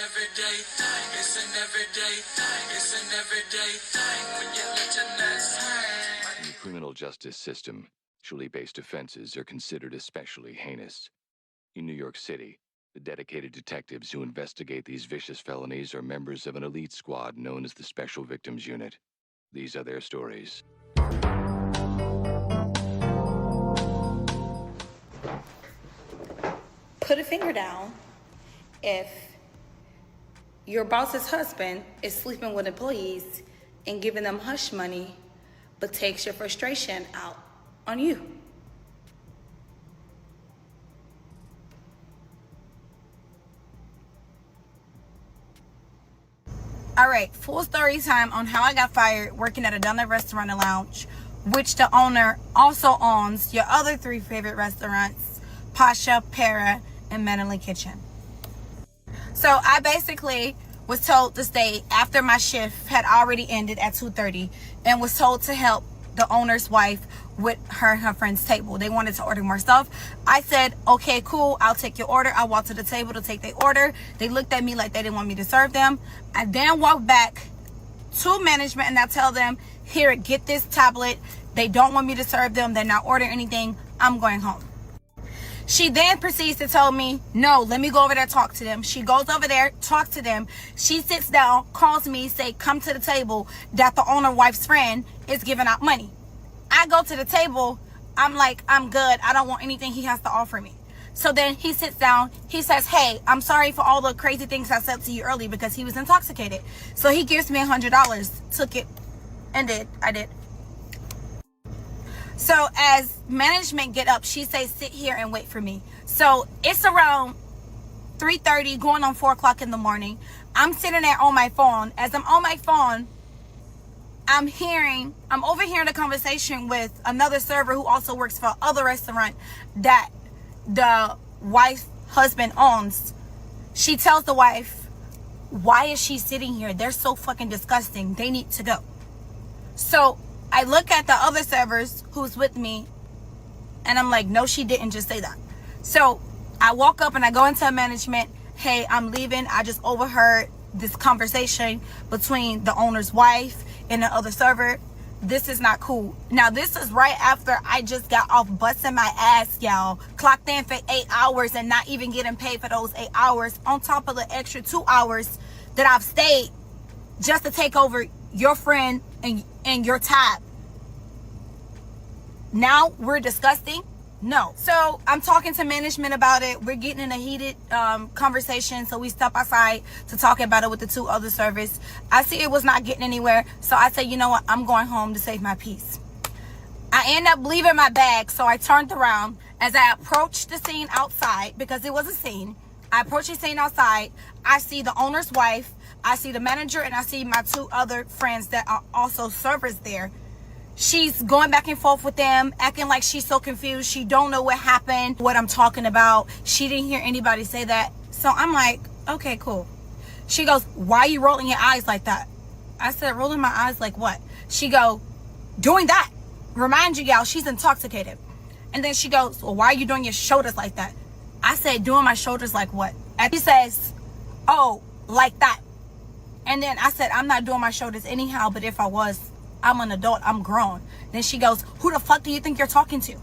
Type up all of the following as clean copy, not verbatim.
everyday thing. It's an everyday thing. It's an everyday thing when you let your nuts hang. In the criminal justice system, sexually-based offenses are considered especially heinous. In New York City, the dedicated detectives who investigate these vicious felonies are members of an elite squad known as the Special Victims Unit. These are their stories. Put a finger down if your boss's husband is sleeping with employees and giving them hush money, but takes your frustration out on you. All right, full story time on how I got fired working at a Dunlop restaurant and lounge, which the owner also owns your other three favorite restaurants, Cashapp, Para, and Manly Kitchen. So I basically was told to stay after my shift had already ended at 2:30 and was told to help the owner's wife with her and her friend's table. They wanted to order more stuff. I said, okay, cool, I'll take your order. I walked to the table to take their order. They looked at me like they didn't want me to serve them. I then walked back to management and I tell them, here, get this tablet. They don't want me to serve them. They're not ordering anything. I'm going home. She then proceeds to tell me, no, let me go over there, talk to them. She goes over there, talks to them. She sits down, calls me, say, come to the table that the owner wife's friend is giving out money. I go to the table. I'm like, I'm good. I don't want anything he has to offer me. So then he sits down. He says, hey, I'm sorry for all the crazy things I said to you earlier because he was intoxicated. So he gives me $100, took it, and I did. So as management get up, she says, sit here and wait for me. So it's around 3:30 going on 4 o'clock in the morning. I'm sitting there on my phone. As I'm on my phone, I'm overhearing a conversation with another server who also works for other restaurant that the wife's husband owns. She tells the wife, why is she sitting here? They're so fucking disgusting. They need to go. So I look at the other servers who's with me and I'm like, no, she didn't just say that. So I walk up and I go into management. Hey, I'm leaving. I just overheard this conversation between the owner's wife and the other server. This is not cool. Now, this is right after I just got off busting my ass, y'all. Clocked in for 8 hours and not even getting paid for those 8 hours on top of the extra 2 hours that I've stayed just to take over your friend and your tab. Now we're disgusting? No. So I'm talking to management about it. We're getting in a heated conversation. So we step outside to talk about it with the two other servers. I see it was not getting anywhere. So I said, you know what? I'm going home to save my peace. I end up leaving my bag. So I turned around as I approached the scene outside because it was a scene. I approach the scene outside. I see the owner's wife. I see the manager and I see my two other friends that are also servers there. She's going back and forth with them, acting like she's so confused. She don't know what happened, what I'm talking about. She didn't hear anybody say that. So I'm like, okay, cool. She goes, why are you rolling your eyes like that? I said, rolling my eyes like what? She go, doing that. Remind you, y'all, she's intoxicated. And then she goes, well, why are you doing your shoulders like that? I said, doing my shoulders like what? And she says, oh, like that. And then I said, I'm not doing my shoulders anyhow, but if I was, I'm an adult, I'm grown. Then she goes, who the fuck do you think you're talking to?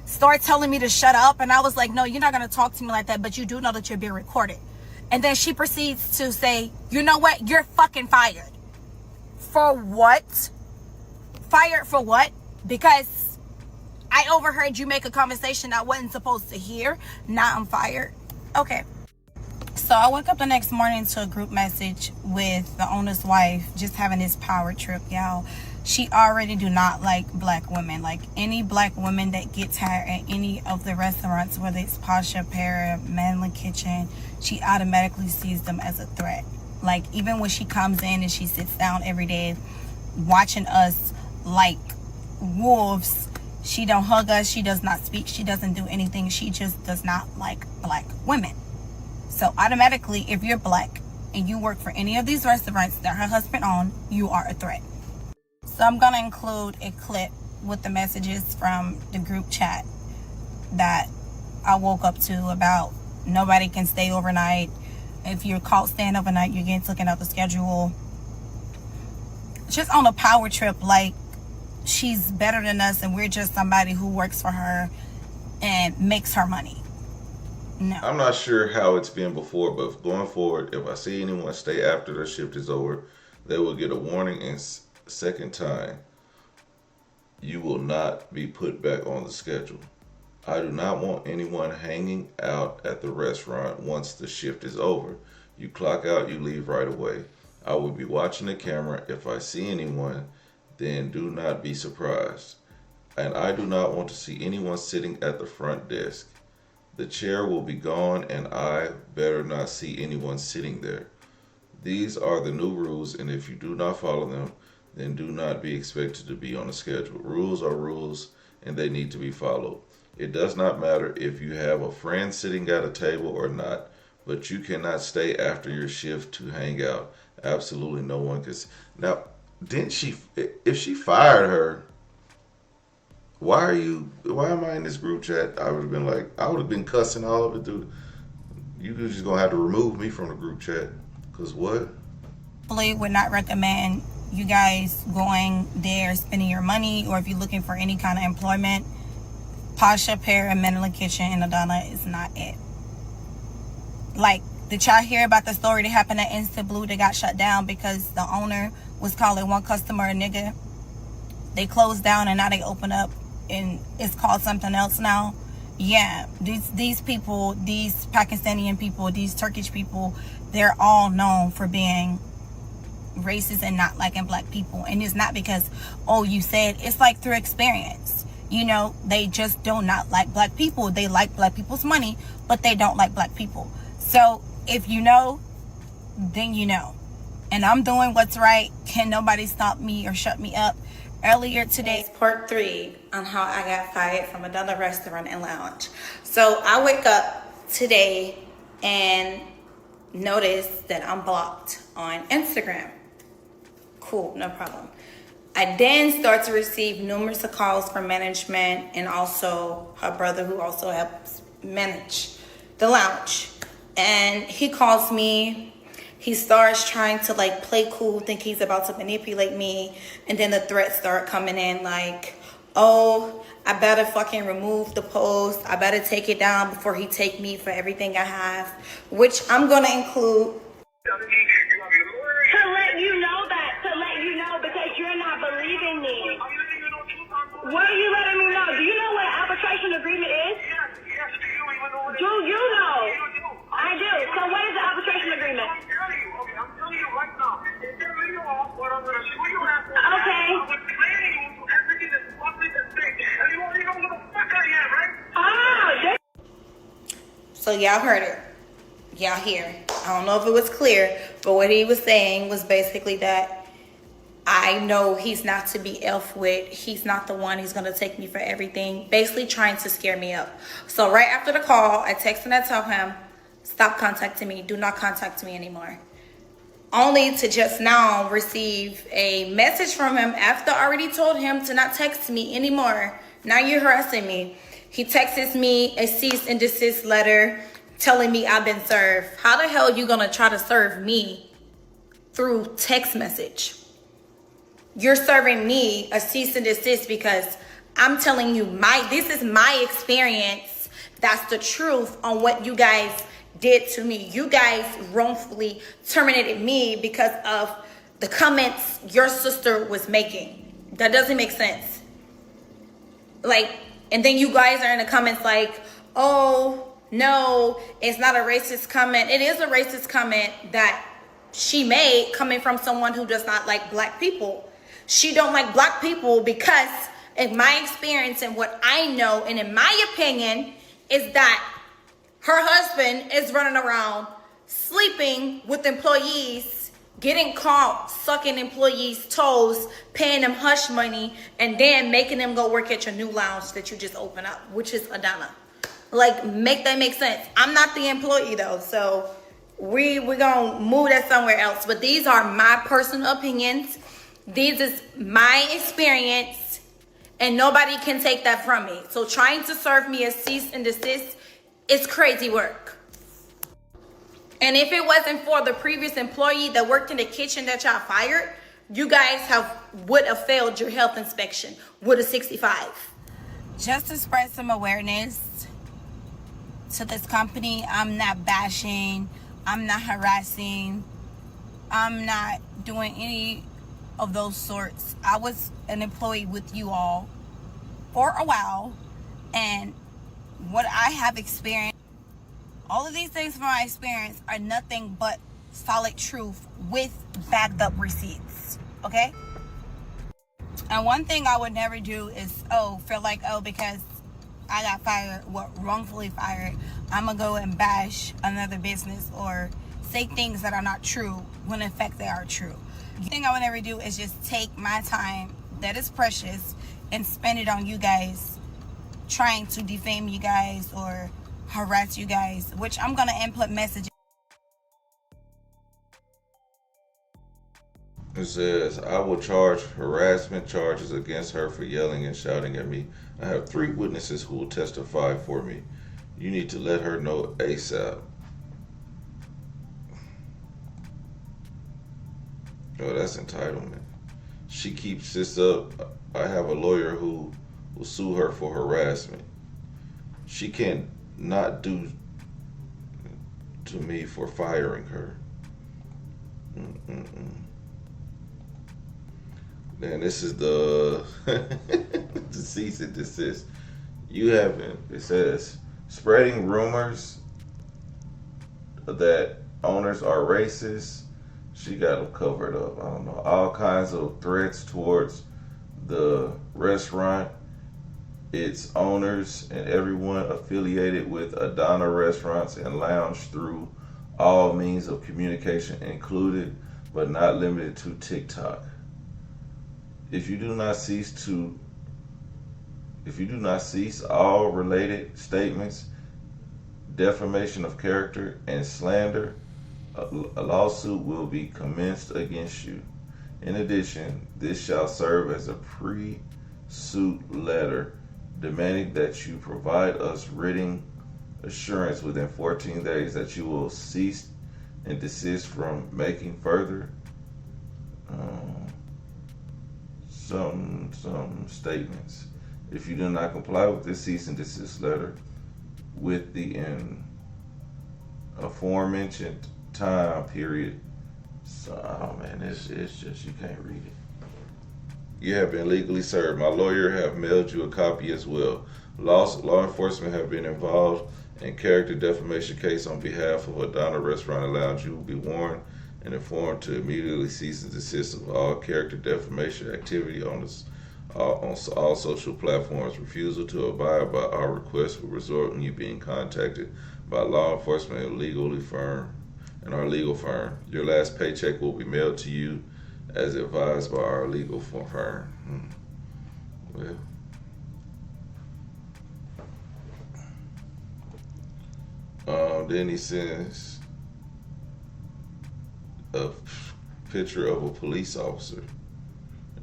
Start telling me to shut up. And I was like, no, you're not going to talk to me like that, but you do know that you're being recorded. And then she proceeds to say, you know what? You're fucking fired. For what? Fired for what? Because I overheard you make a conversation I wasn't supposed to hear. Now I'm fired. Okay. So I woke up the next morning to a group message with the owner's wife just having this power trip, y'all. She already do not like black women. Like any black woman that gets her at any of the restaurants, whether it's Cashapp, Para, Manly Kitchen, she automatically sees them as a threat. Like even when she comes in and she sits down every day watching us like wolves, she don't hug us, she does not speak, she doesn't do anything. She just does not like black women. So automatically, if you're black and you work for any of these restaurants that her husband owns, you are a threat. So I'm going to include a clip with the messages from the group chat that I woke up to about nobody can stay overnight. If you're caught staying overnight, you're getting taken out the schedule. Just on a power trip, like she's better than us and we're just somebody who works for her and makes her money. No. I'm not sure how it's been before, but going forward, if I see anyone stay after their shift is over, they will get a warning, and second time, you will not be put back on the schedule. I do not want anyone hanging out at the restaurant once the shift is over. You clock out, you leave right away. I will be watching the camera. If I see anyone, then do not be surprised. And I do not want to see anyone sitting at the front desk. The chair will be gone and I better not see anyone sitting there. These are the new rules, and if you do not follow them, then do not be expected to be on the schedule. Rules are rules and they need to be followed. It does not matter if you have a friend sitting at a table or not, but you cannot stay after your shift to hang out. Absolutely no one can. Now, if she fired her, why am I in this group chat? I would have been cussing all of it, dude. You just gonna have to remove me from the group chat. Cause what? Would not recommend you guys going there spending your money, or if you're looking for any kind of employment, Cashapp Hair and Men in the Kitchen in Adana is not it. Like, did y'all hear about the story that happened at Instant Blue that got shut down because the owner was calling one customer a nigga? They closed down and now they open up and it's called something else now. Yeah, these people, these Pakistani people, these Turkish people, they're all known for being racist and not liking black people. And it's not because, oh, you said, it's like through experience. You know, they just do not like black people. They like black people's money, but they don't like black people. So if you know, then you know. And I'm doing what's right. Can nobody stop me or shut me up? Earlier today's part 3 on how I got fired from another restaurant and lounge. So I wake up today and notice that I'm blocked on Instagram. Cool, no problem. I then start to receive numerous calls from management and also her brother, who also helps manage the lounge. And he calls me. He starts trying to like play cool, think he's about to manipulate me. And then the threats start coming in like, oh, I better fucking remove the post. I better take it down before he take me for everything I have, which I'm going to include. To let you know because you're not believing me. What are you letting me know? Do you know what arbitration agreement is? Yes, do you even know what it is? Do you know? I do. So what is the arbitration agreement? I'm telling you right now. If they're leaving off, what I'm going to show you after Okay. I would clear you to everything that's public and safe. And you already know who the fuck I am, right? So y'all heard it. Y'all hear. I don't know if it was clear, but what he was saying was basically that I know he's not to be elf with. He's not the one. He's going to take me for everything. Basically trying to scare me up. So right after the call, I text and I tell him, stop contacting me. Do not contact me anymore. Only to just now receive a message from him after I already told him to not text me anymore. Now you're harassing me. He texts me a cease and desist letter telling me I've been served. How the hell are you going to try to serve me through text message? You're serving me a cease and desist because I'm telling you this is my experience. That's the truth on what you guys did to me. You guys wrongfully terminated me because of the comments your sister was making. That doesn't make sense. Like, and then you guys are in the comments like, oh, no, it's not a racist comment. It is a racist comment that she made coming from someone who does not like black people. She don't like black people because in my experience and what I know and in my opinion is that her husband is running around sleeping with employees, getting caught sucking employees' toes, paying them hush money, and then making them go work at your new lounge that you just opened up, which is Adana. Like, make that make sense. I'm not the employee though, so we're gonna move that somewhere else. But these are my personal opinions. This is my experience, and nobody can take that from me. So trying to serve me a cease and desist is crazy work. And if it wasn't for the previous employee that worked in the kitchen that y'all fired, you guys would have failed your health inspection with a 65. Just to spread some awareness to this company, I'm not bashing, I'm not harassing, I'm not doing any of those sorts. I was an employee with you all for a while, and what I have experienced, all of these things from my experience are nothing but solid truth with backed up receipts, okay? And one thing I would never do is, feel like, because I got fired, wrongfully fired, I'm gonna go and bash another business or say things that are not true when in fact they are true. The thing I would never do is just take my time that is precious and spend it on you guys, trying to defame you guys or harass you guys, which I'm gonna input messages. It says, I will charge harassment charges against her for yelling and shouting at me. I have 3 witnesses who will testify for me. You need to let her know ASAP. Oh, that's entitlement. She keeps this up. I have a lawyer who will sue her for harassment. She can't not do to me for firing her. Then this is the the cease and desist. You haven't, it says, spreading rumors that owners are racist. She got them covered up. I don't know. All kinds of threats towards the restaurant, its owners, and everyone affiliated with Adana Restaurants and Lounge through all means of communication, included but not limited to TikTok. If you do not cease all related statements, defamation of character, and slander, a lawsuit will be commenced against you. In addition, this shall serve as a pre-suit letter demanding that you provide us written assurance within 14 days that you will cease and desist from making further some statements. If you do not comply with this cease and desist letter with the aforementioned time period, it's just, you can't read it. You have been legally served. My lawyer have mailed you a copy as well. Law enforcement have been involved in character defamation case on behalf of Adana Restaurant and Lounge. You will be warned and informed to immediately cease and desist of all character defamation activity on all social platforms. Refusal to abide by our request will result in you being contacted by law enforcement and our legal firm. Your last paycheck will be mailed to you as advised by our legal firm. Well, then he sends a picture of a police officer,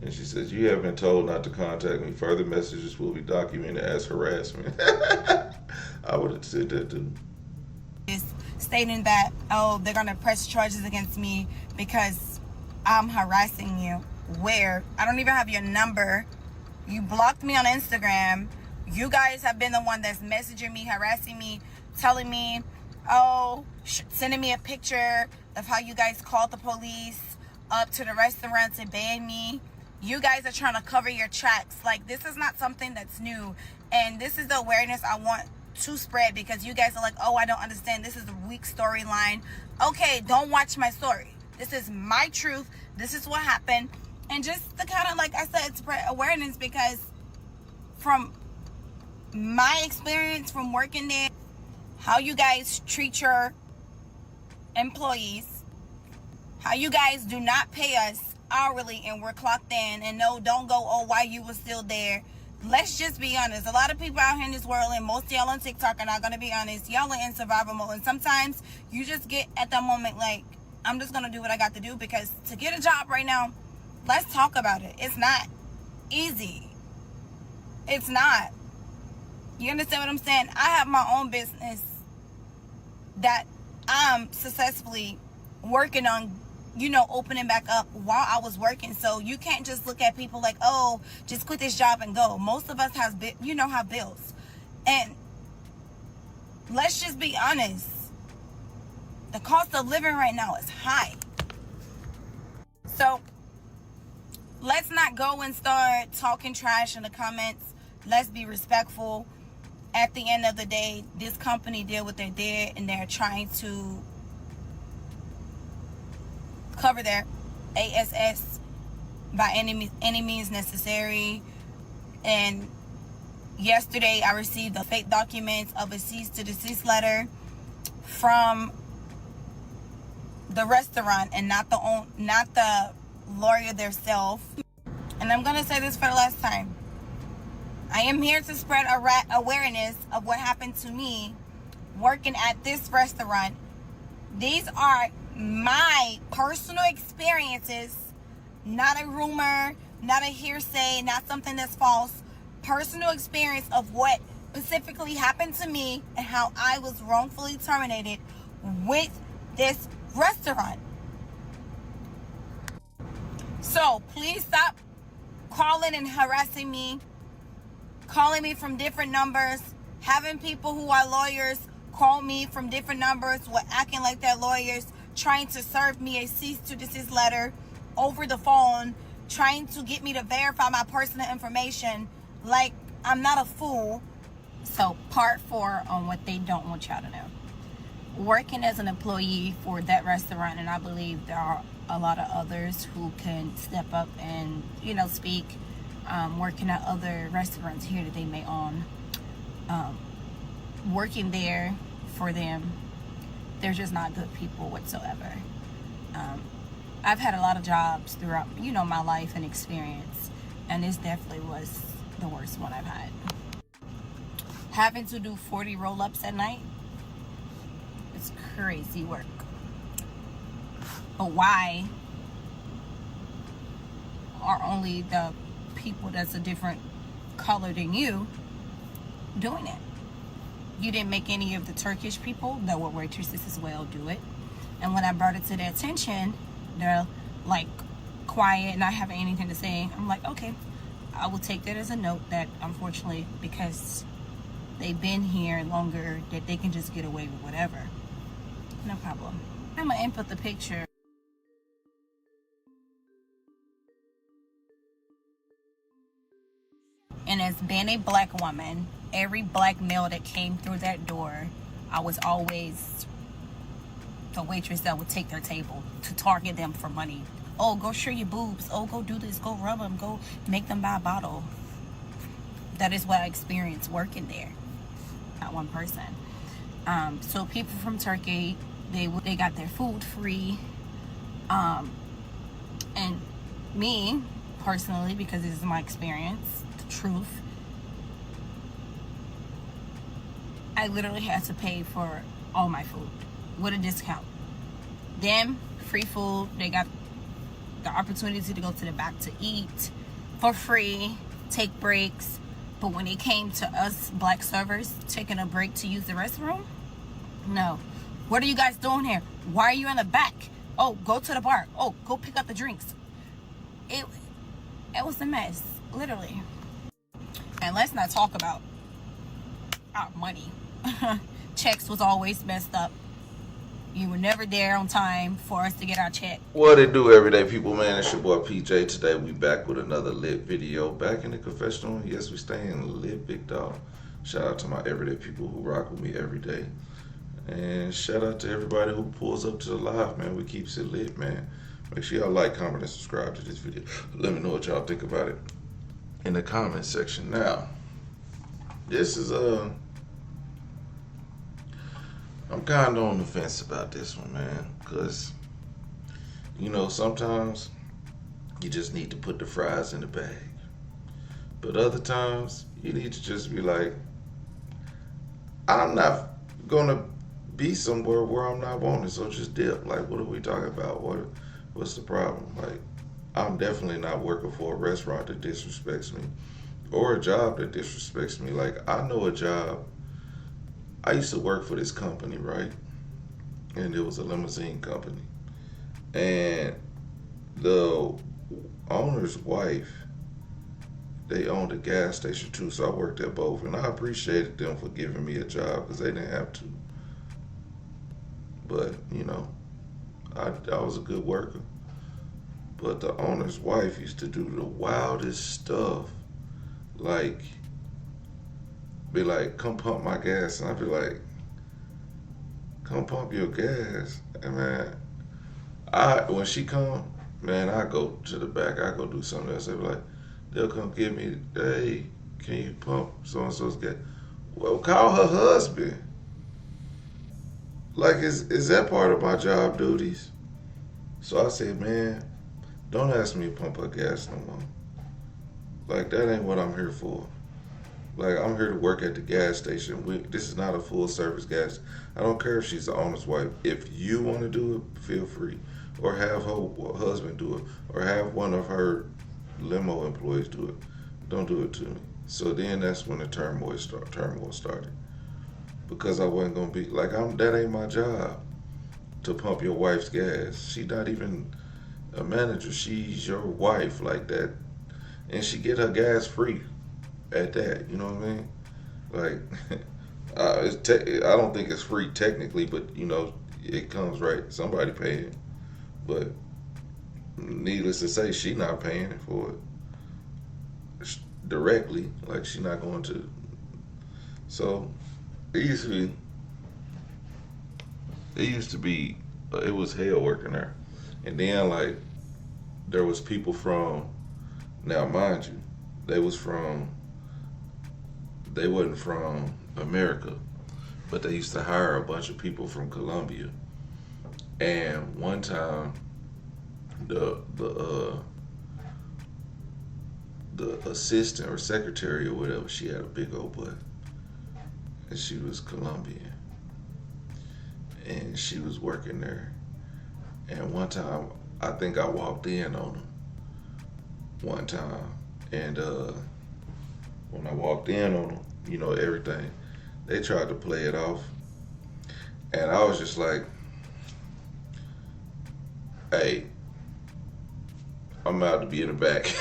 and she says, you have been told not to contact me. Further messages will be documented as harassment. I would have said that too. Stating that, they're gonna press charges against me because I'm harassing you. Where? I don't even have your number. You blocked me on Instagram. You guys have been the one that's messaging me, harassing me, telling me, sending me a picture of how you guys called the police up to the restaurant to ban me. You guys are trying to cover your tracks. Like, this is not something that's new. And this is the awareness I want to spread, because you guys are like, I don't understand. This is a weak storyline. Okay, don't watch my story. This is my truth. This is what happened. And just to kind of, like I said, spread awareness, because from my experience from working there, how you guys treat your employees, how you guys do not pay us hourly and we're clocked in, and no, don't go, why you were still there. Let's just be honest. A lot of people out here in this world, and most of y'all on TikTok are not going to be honest. Y'all are in survival mode. And sometimes you just get at that moment like, I'm just going to do what I got to do, because to get a job right now, let's talk about it. It's not easy. It's not. You understand what I'm saying? I have my own business that I'm successfully working on, opening back up while I was working. So you can't just look at people like, oh, just quit this job and go. Most of us have bills. And let's just be honest. The cost of living right now is high. So let's not go and start talking trash in the comments. Let's be respectful. At the end of the day, this company did what they did, and they're trying to cover their ASS by any means necessary. And yesterday I received the fake documents of a cease to desist letter from the restaurant and not the lawyer themselves. And I'm gonna say this for the last time. I am here to spread awareness of what happened to me working at this restaurant. These are my personal experiences, not a rumor, not a hearsay, not something that's false. Personal experience of what specifically happened to me and how I was wrongfully terminated with this restaurant. So please stop calling and harassing me, calling me from different numbers, having people who are lawyers call me from different numbers, acting like they're lawyers, trying to serve me a cease to desist letter over the phone, trying to get me to verify my personal information. Like, I'm not a fool. So part 4 on what they don't want y'all to know. Working as an employee for that restaurant, and I believe there are a lot of others who can step up and speak, working at other restaurants here that they may own, working there for them, they're just not good people whatsoever. I've had a lot of jobs throughout my life and experience, and this definitely was the worst one I've had. Having to do 40 roll-ups at night, it's crazy work. But why are only the people that's a different color than you doing it? You didn't make any of the Turkish people that were waitresses as well do it. And when I brought it to their attention, they're like quiet, not having anything to say. I'm like, okay, I will take that as a note that unfortunately, because they've been here longer, that they can just get away with whatever. No problem. I'm gonna input the picture. And as being a black woman, every black male that came through that door, I was always the waitress that would take their table to target them for money. Oh, go show your boobs. Oh, go do this. Go rub them. Go make them buy a bottle. That is what I experienced working there. Not one person. So people from Turkey, they got their food free. And me, personally, because this is my experience, the truth, I literally had to pay for all my food with a discount. Them, free food, they got the opportunity to go to the back to eat for free, take breaks. But when it came to us black servers taking a break to use the restroom, no. What are you guys doing here? Why are you in the back? Oh, go to the bar. Oh, go pick up the drinks. It was a mess, literally. And let's not talk about our money. Checks was always messed up. You were never there on time for us to get our check. What it do, everyday people, man? It's your boy PJ. Today we back with another lit video. Back in the confessional. Yes, we staying lit, big dog. Shout out to my everyday people who rock with me every day. And shout out to everybody who pulls up to the live, man. We keeps it lit, man. Make sure y'all like, comment, and subscribe to this video. Let me know what y'all think about it in the comment section. Now, this is I'm kind of on the fence about this one, man, because, sometimes you just need to put the fries in the bag. But other times, you need to just be like, I'm not going to be somewhere where I'm not wanted, so just dip. Like, what are we talking about? What's the problem? Like, I'm definitely not working for a restaurant that disrespects me or a job that disrespects me. Like, I know a job. I used to work for this company, right? and it was a limousine company. And the owner's wife, they owned a gas station too, so I worked at both, and I appreciated them for giving me a job because they didn't have to. But I was a good worker. But the owner's wife used to do the wildest stuff, like be like, "Come pump my gas," and I'd be like, "Come pump your gas," and man, when she come, man, I go to the back, I go do something else. They be like, they'll come get me, "Hey, can you pump so and so's gas?" Well, call her husband. Like, is that part of my job duties? So I said, man, don't ask me to pump her gas no more. Like, that ain't what I'm here for. Like, I'm here to work at the gas station. This is not a full service gas. I don't care if she's the owner's wife. If you want to do it, feel free. Or have her husband do it. Or have one of her limo employees do it. Don't do it to me. So then that's when the turmoil started. Because I wasn't going to be, like, that ain't my job to pump your wife's gas. She's not even a manager. She's your wife, like that. And she get her gas free at that. You know what I mean? Like, I don't think it's free technically, but, it comes right. Somebody paying. But needless to say, she not paying for it directly. Like, she not going to. So it used to be it was hell working there. And then, like, there was people from, now mind you, they wasn't from America, but they used to hire a bunch of people from Colombia. And one time, the assistant or secretary or whatever, she had a big old butt, and she was Colombian, and she was working there. And one time, I think I walked in on them one time, and when I walked in on them, everything, they tried to play it off, and I was just like, "Hey, I'm out to be in the back."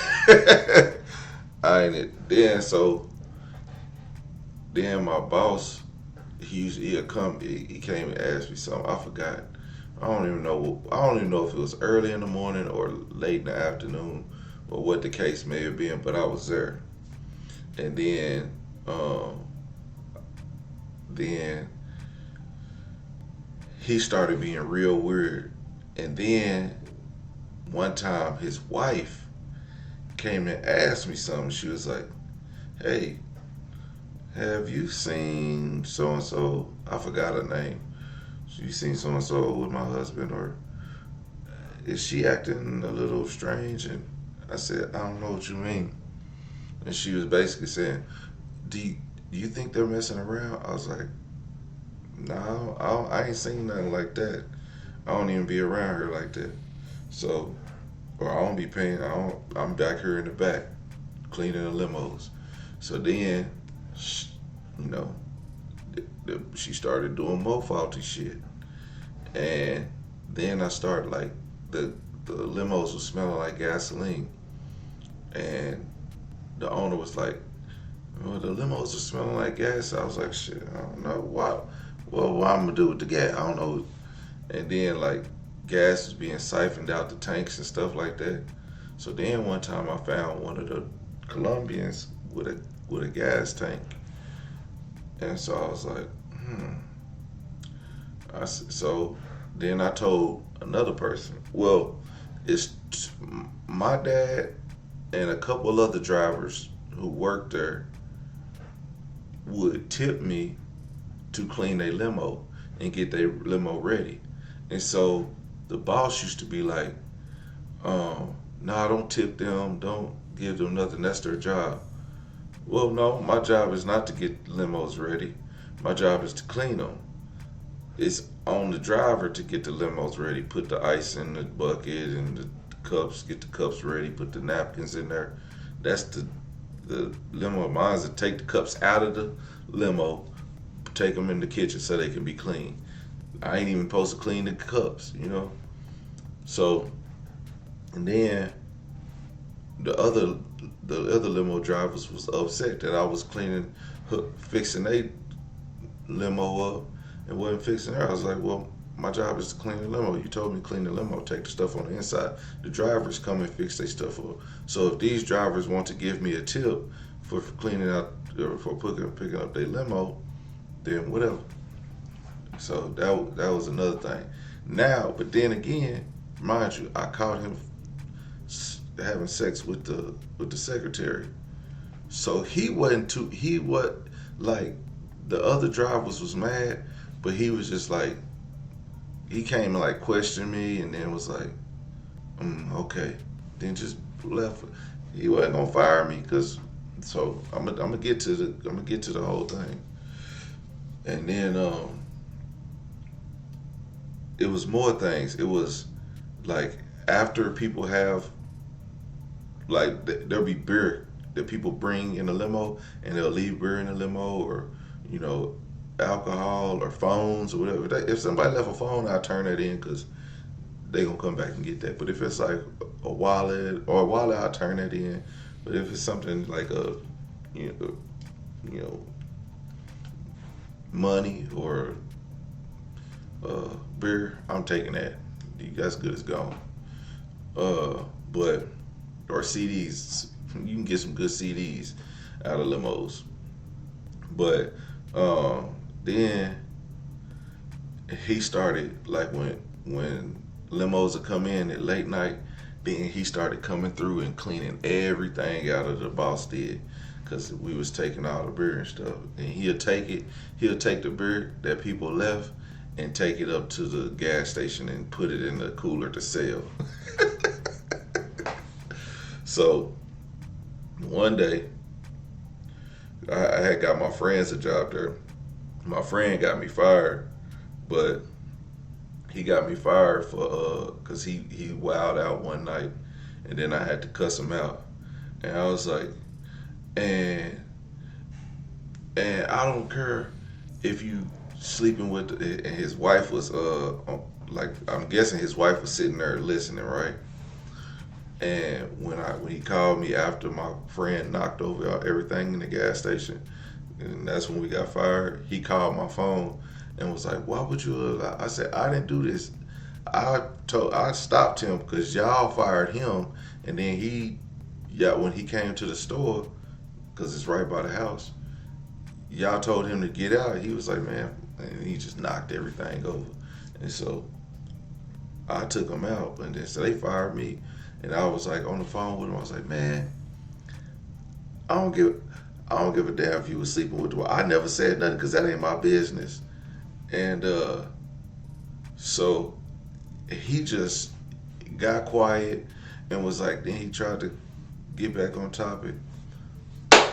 I ain't it. Then my boss, he'll come. He came and asked me something. I forgot. I don't even know if it was early in the morning or late in the afternoon, or what the case may have been. But I was there, and then he started being real weird. And then one time his wife came and asked me something. She was like, "Hey, have you seen so-and-so?" I forgot her name. "You seen so-and-so with my husband, or is she acting a little strange?" And I said, "I don't know what you mean." And she was basically saying, do you think they're messing around?" I was like, "No, I ain't seen nothing like that. I don't even be around her like that. So, or I don't be paying. I'm back here in the back, cleaning the limos." So then, she started doing more faulty shit, and then I started, like, the limos were smelling like gasoline, and the owner was like, "Well, the limos are smelling like gas." I was like, "Shit, I don't know why. Well, what I'm gonna do with the gas? I don't know." And then, like, gas was being siphoned out the tanks and stuff like that. So then one time I found one of the Colombians with a gas tank, and so I was like, So then I told another person. Well, it's my dad and a couple other drivers who worked there would tip me to clean their limo and get their limo ready. And so the boss used to be like, "Nah, don't tip them, don't give them nothing, that's their job." Well, no, my job is not to get limos ready. My job is to clean them. It's on the driver to get the limos ready, put the ice in the bucket and the cups, get the cups ready, put the napkins in there. That's the limo of mine, is to take the cups out of the limo, take them in the kitchen so they can be clean. I ain't even supposed to clean the cups, you know. So, and then the other limo drivers was upset that I was fixing a limo up and wasn't fixing her. I was like, well, my job is to clean the limo. You told me to clean the limo, take the stuff on the inside. The drivers come and fix their stuff up. So if these drivers want to give me a tip for cleaning out or for picking up their limo, then whatever. So that was another thing. Now, but then again, mind you, I caught him having sex with the secretary. So he like the other drivers was mad, but he was just like, he came and like questioned me and then was like, okay, then just left. He wasn't gonna fire me so I'm gonna get to the whole thing. And then it was more things. It was like after people have like there'll be beer that people bring in the limo and they'll leave beer in the limo or alcohol or phones or whatever. If somebody left a phone, I'll turn that in because they gonna come back and get that. But if it's like a wallet I'll turn that in. But if it's something like money or beer, I'm taking that. That's good as gone. Or CDs, you can get some good CDs out of limos. But then he started like when limos would come in at late night, then he started coming through and cleaning everything out of the boss did, because we was taking all the beer and stuff. And he'll take the beer that people left and take it up to the gas station and put it in the cooler to sell. So one day, I had got my friends a job there. My friend got me fired, but he got me fired for cause he wowed out one night, and then I had to cuss him out. And I was like, and I don't care if you sleeping with, and his wife was like, I'm guessing his wife was sitting there listening, right? And when he called me after my friend knocked over everything in the gas station, and that's when we got fired, he called my phone and was like, why would you? I said, I didn't do this. I stopped him because y'all fired him, and then when he came to the store, because it's right by the house, y'all told him to get out. He was like, man, and he just knocked everything over. And so I took him out, and then so they fired me. And I was like on the phone with him. I was like, man, I don't give a damn if you was sleeping with the wife. I never said nothing because that ain't my business. And so he just got quiet and was like, then he tried to get back on topic.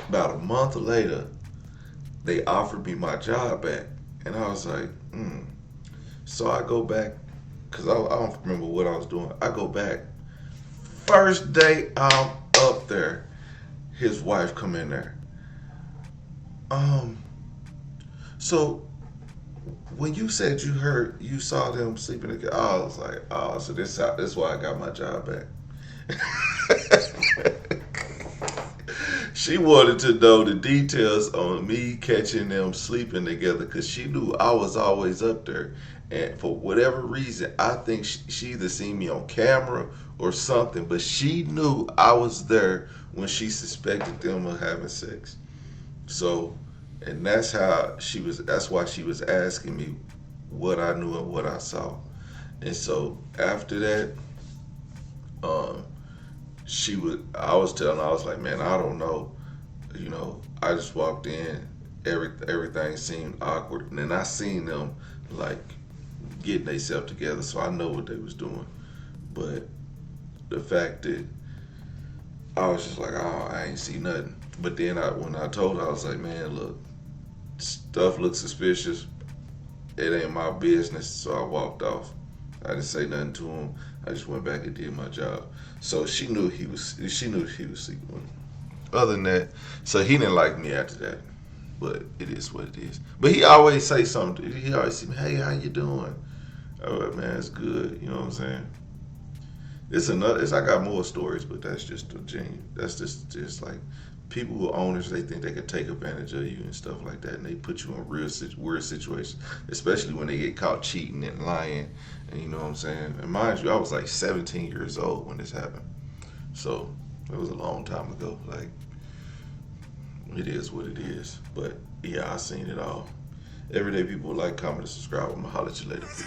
About a month later, they offered me my job back. And I was like, So I go back, because I don't remember what I was doing. I go back. First day I'm up there, his wife come in there. So when you said you saw them sleeping together, I was like, oh, so this is why I got my job back. She wanted to know the details on me catching them sleeping together because she knew I was always up there. And for whatever reason, I think she either seen me on camera or something, but she knew I was there when she suspected them of having sex. So, and that's why she was asking me what I knew and what I saw. And so after that, I was like, man, I don't know. I just walked in, everything seemed awkward. And then I seen them like getting themselves together, so I know what they was doing. But the fact that I was just like, oh, I ain't see nothing. But then when I told her, I was like, man, look, stuff looks suspicious. It ain't my business. So I walked off. I didn't say nothing to him. I just went back and did my job. So she knew he was sleeping with me. Other than that, so he didn't like me after that. But it is what it is. But he always say something. He always say, "Hey, how you doing?" Oh man, it's good. You know what I'm saying? I got more stories, but that's just a genuine. That's just like people who are owners. They think they can take advantage of you and stuff like that, and they put you in weird situations, especially when they get caught cheating and lying. And you know what I'm saying? And mind you, I was like 17 years old when this happened, so it was a long time ago. Like, it is what it is. But yeah, I seen it all. Everyday people, like, comment, and subscribe. I'm gonna holler at you later. Peace.